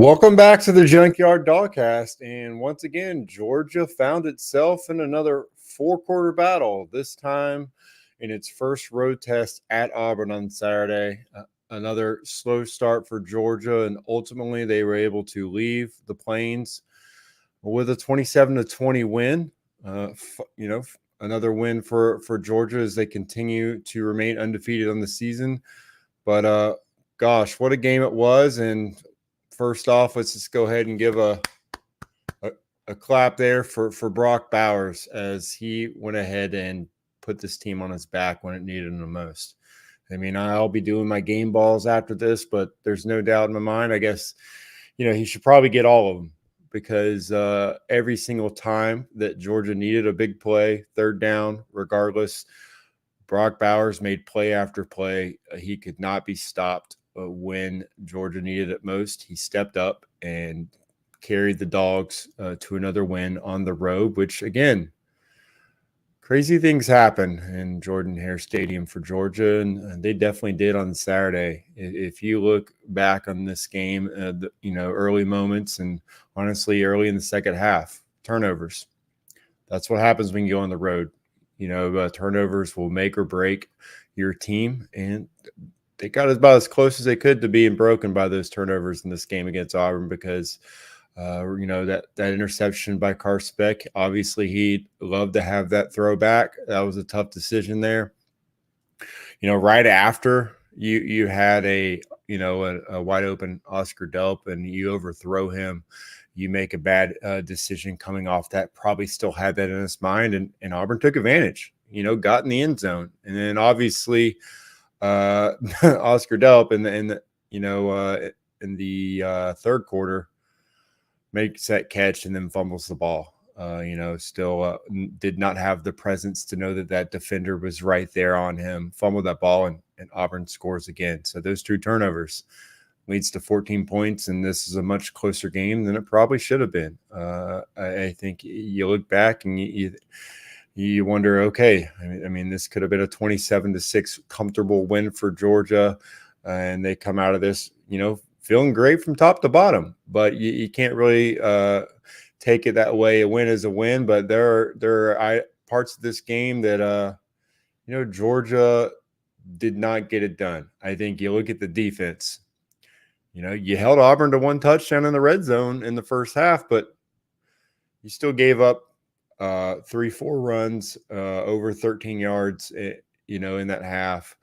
Welcome back to the Junkyard Dogcast. And once again, Georgia found itself in another four-quarter battle, this time in its first road test at Auburn on Saturday. Another slow start for Georgia, and ultimately they were able to leave the Plains with a 27-20 win. Another win for Georgia as they continue to remain undefeated on the season. But gosh, what a game it was. And first off, let's just go ahead and give a clap there for Brock Bowers as he went ahead and put this team on his back when it needed him the most. I mean, I'll be doing my game balls after this, but there's no doubt in my mind, I guess, he should probably get all of them because every single time that Georgia needed a big play, third down, regardless, Brock Bowers made play after play. He could not be stopped. When Georgia needed it most, he stepped up and carried the Dogs to another win on the road, which, again, crazy things happen in Jordan-Hare Stadium for Georgia, and they definitely did on Saturday. If you look back on this game, early moments and honestly early in the second half, turnovers. That's what happens when you go on the road. Turnovers will make or break your team, and they got about as close as they could to being broken by those turnovers in this game against Auburn because, that interception by Carspec, obviously he'd love to have that throwback. That was a tough decision there. Right after you had a wide open Oscar Delp and you overthrow him, you make a bad decision coming off that, probably still had that in his mind, and Auburn took advantage, got in the end zone. And then obviously – Oscar Delp in the third quarter makes that catch and then fumbles the ball. Still did not have the presence to know that defender was right there on him, fumbled that ball, and Auburn scores again. So those two turnovers leads to 14 points, and this is a much closer game than it probably should have been. I think you look back and you wonder, okay, I mean, this could have been a 27-6 comfortable win for Georgia, and they come out of this, feeling great from top to bottom. But you can't really take it that way. A win is a win, but there are parts of this game that, Georgia did not get it done. I think you look at the defense. You held Auburn to one touchdown in the red zone in the first half, but you still gave up 3-4 runs over 13 yards, in that half.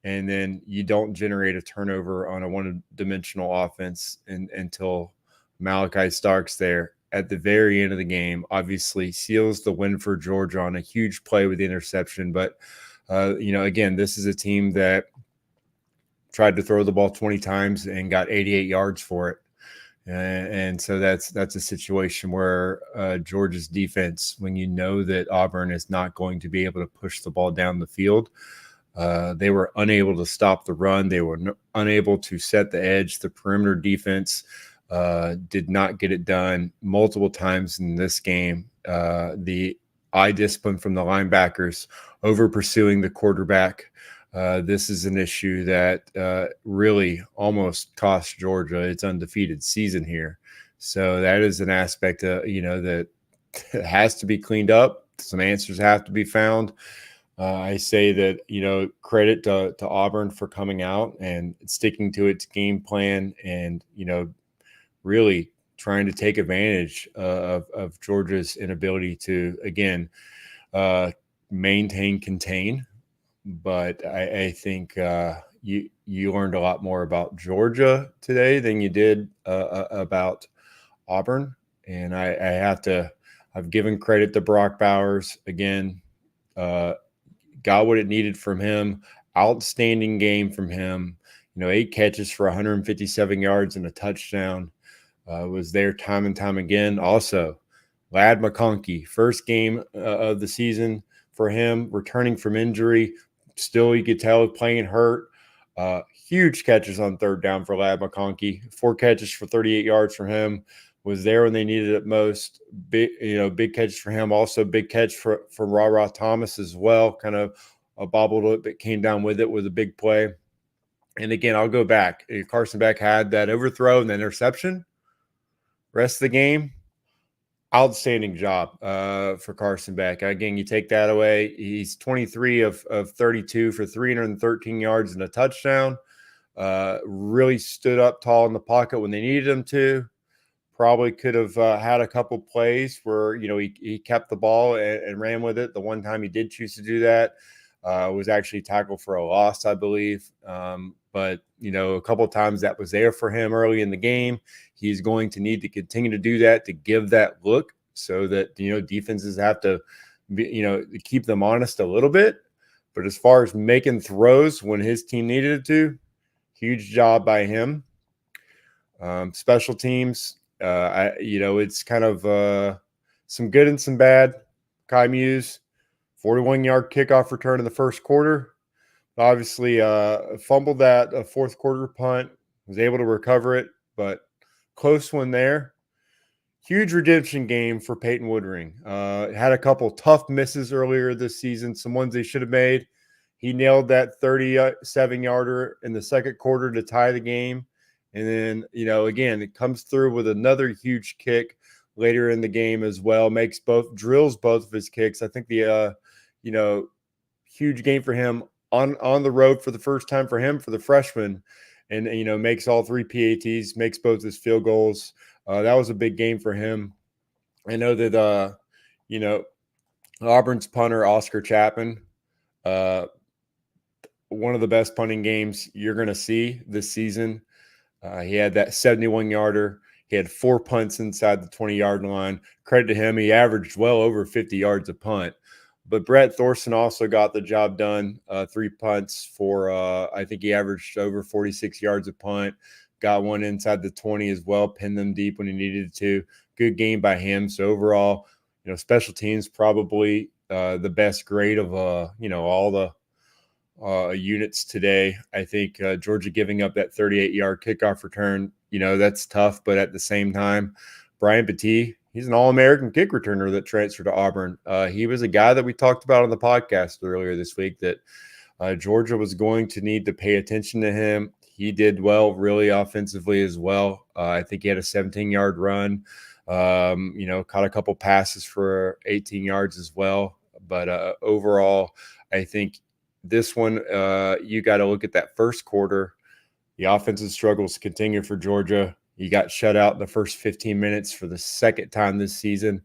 And then you don't generate a turnover on a one-dimensional offense until Malachi Starks there at the very end of the game, obviously seals the win for Georgia on a huge play with the interception. But, again, this is a team that tried to throw the ball 20 times and got 88 yards for it. And so that's a situation where Georgia's defense, when you know that Auburn is not going to be able to push the ball down the field, they were unable to stop the run. They were unable to set the edge. The perimeter defense did not get it done multiple times in this game. The eye discipline from the linebackers over pursuing the quarterback. This is an issue that really almost cost Georgia its undefeated season here. So that is an aspect, that has to be cleaned up. Some answers have to be found. I say that, credit to Auburn for coming out and sticking to its game plan and, really trying to take advantage of Georgia's inability to, again, contain. But I think you learned a lot more about Georgia today than you did about Auburn. And I've given credit to Brock Bowers again. Got what it needed from him. Outstanding game from him. 8 catches for 157 yards and a touchdown. Was there time and time again. Also, Ladd McConkey, first game of the season for him, returning from injury. Still, you could tell playing hurt. Huge catches on third down for Ladd McConkey. 4 catches for 38 yards for him. Was there when they needed it most. Big catches for him. Also, big catch from Ra Thomas as well. Kind of bobbled it, but came down with it with a big play. And again, I'll go back. Carson Beck had that overthrow and the interception. Rest of the game, outstanding job for Carson Beck. Again, you take that away. He's 23 of 32 for 313 yards and a touchdown. Really stood up tall in the pocket when they needed him to. Probably could have had a couple plays where, he kept the ball and ran with it. The one time he did choose to do that was actually tackled for a loss, I believe. But, a couple of times that was there for him early in the game. He's going to need to continue to do that to give that look so that, defenses have to, keep them honest a little bit. But as far as making throws when his team needed it to, huge job by him. Special teams, it's kind of some good and some bad. Kai Muse, 41-yard kickoff return in the first quarter. Obviously, fumbled that fourth quarter punt, was able to recover it, but close one there. Huge redemption game for Peyton Woodring. Had a couple tough misses earlier this season, some ones they should have made. He nailed that 37-yarder in the second quarter to tie the game. And then, again, it comes through with another huge kick later in the game as well. Drills both of his kicks. I think the, huge game for him on the road for the first time for him, for the freshman. And, makes all three PATs, makes both his field goals. That was a big game for him. I know that, Auburn's punter, Oscar Chapman, one of the best punting games you're going to see this season. He had that 71-yarder. He had 4 punts inside the 20-yard line. Credit to him. He averaged well over 50 yards a punt. But Brett Thorson also got the job done. 3 punts for, I think he averaged over 46 yards a punt. Got one inside the 20 as well, pinned them deep when he needed to. Good game by him. So overall, special teams probably the best grade of, all the units today. I think Georgia giving up that 38-yard kickoff return, that's tough. But at the same time, Brian Petit, he's an All-American kick returner that transferred to Auburn. He was a guy that we talked about on the podcast earlier this week that Georgia was going to need to pay attention to him. He did well, really offensively as well. I think he had a 17-yard run, caught a couple passes for 18 yards as well. But overall, I think this one, you got to look at that first quarter. The offensive struggles continue for Georgia. You got shut out in the first 15 minutes for the second time this season.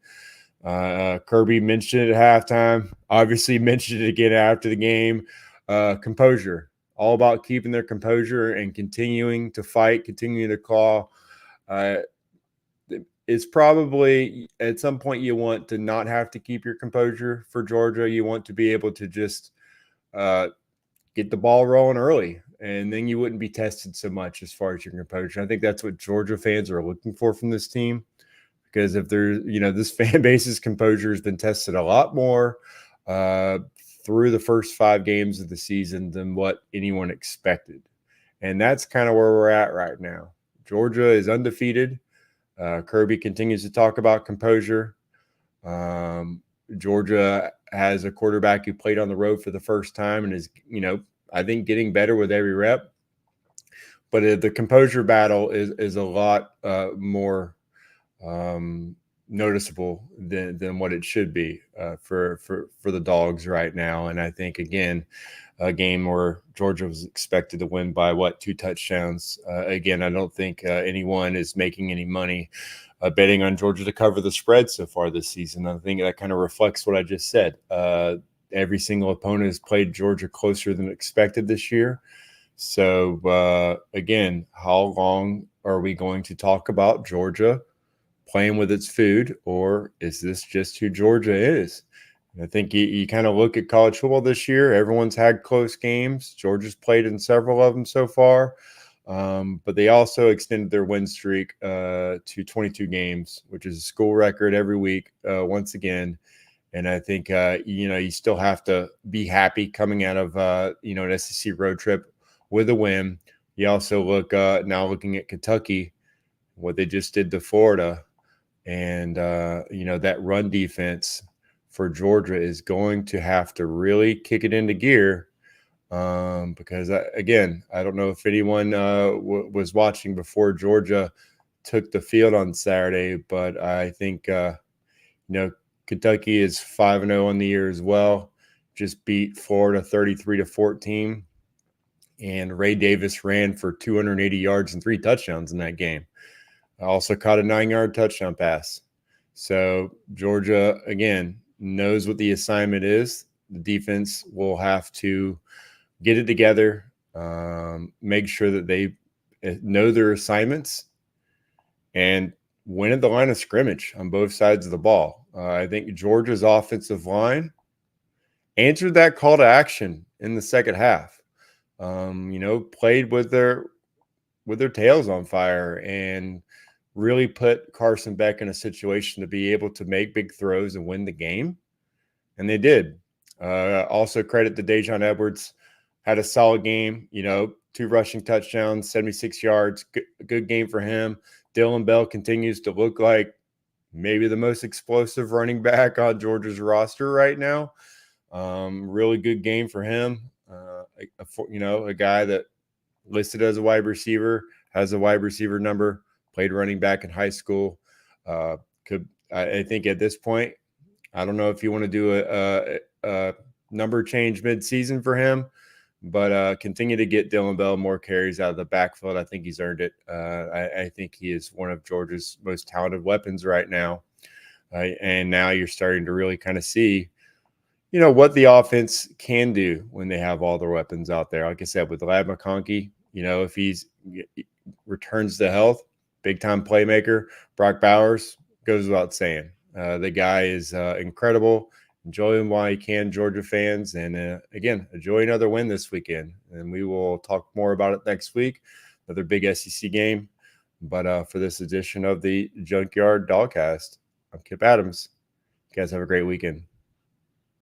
Kirby mentioned it at halftime. Obviously mentioned it again after the game. Composure. All about keeping their composure and continuing to fight, continuing to claw. It's probably at some point you want to not have to keep your composure for Georgia. You want to be able to just get the ball rolling early, and then you wouldn't be tested so much as far as your composure. I think that's what Georgia fans are looking for from this team, because if there's, this fan base's composure has been tested a lot more through the first 5 games of the season than what anyone expected. And that's kind of where we're at right now. Georgia is undefeated. Kirby continues to talk about composure. Georgia has a quarterback who played on the road for the first time and is, I think getting better with every rep. But the composure battle is a lot more noticeable than what it should be for the Dogs right now. And I think, again, a game where Georgia was expected to win by 2 touchdowns. Again, I don't think anyone is making any money betting on Georgia to cover the spread so far this season. I think that kind of reflects what I just said. Every single opponent has played Georgia closer than expected this year. So, again, how long are we going to talk about Georgia playing with its food, or is this just who Georgia is? I think you kind of look at college football this year. Everyone's had close games. Georgia's played in several of them so far. But they also extended their win streak to 22 games, which is a school record every week, once again. And I think, you still have to be happy coming out of, an SEC road trip with a win. You also look now looking at Kentucky, what they just did to Florida. And, that run defense for Georgia is going to have to really kick it into gear. Because, again, I don't know if anyone was watching before Georgia took the field on Saturday, but I think Kentucky is 5-0 on the year as well. Just beat Florida 33-14, and Ray Davis ran for 280 yards and 3 touchdowns in that game. Also caught a 9-yard touchdown pass. So Georgia, again, knows what the assignment is. The defense will have to get it together, make sure that they know their assignments, and win at the line of scrimmage on both sides of the ball. I think Georgia's offensive line answered that call to action in the second half. Played with their tails on fire and really put Carson Beck in a situation to be able to make big throws and win the game. And they did. Also credit to Dejon Edwards. Had a solid game, 2 rushing touchdowns, 76 yards. Good game for him. Dylan Bell continues to look like maybe the most explosive running back on Georgia's roster right now. Really good game for him. A guy that listed as a wide receiver, has a wide receiver number, played running back in high school. I think at this point, I don't know if you want to do a number change mid-season for him, but continue to get Dylan Bell more carries out of the backfield. I think he's earned it. I think he is one of Georgia's most talented weapons right now. And now you're starting to really kind of see, what the offense can do when they have all their weapons out there. Like I said, with Ladd McConkey, if he returns to health, big-time playmaker. Brock Bowers goes without saying. The guy is incredible. Enjoy him while you can, Georgia fans. And, again, enjoy another win this weekend. And we will talk more about it next week. Another big SEC game. But for this edition of the Junkyard Dogcast, I'm Kip Adams. You guys have a great weekend.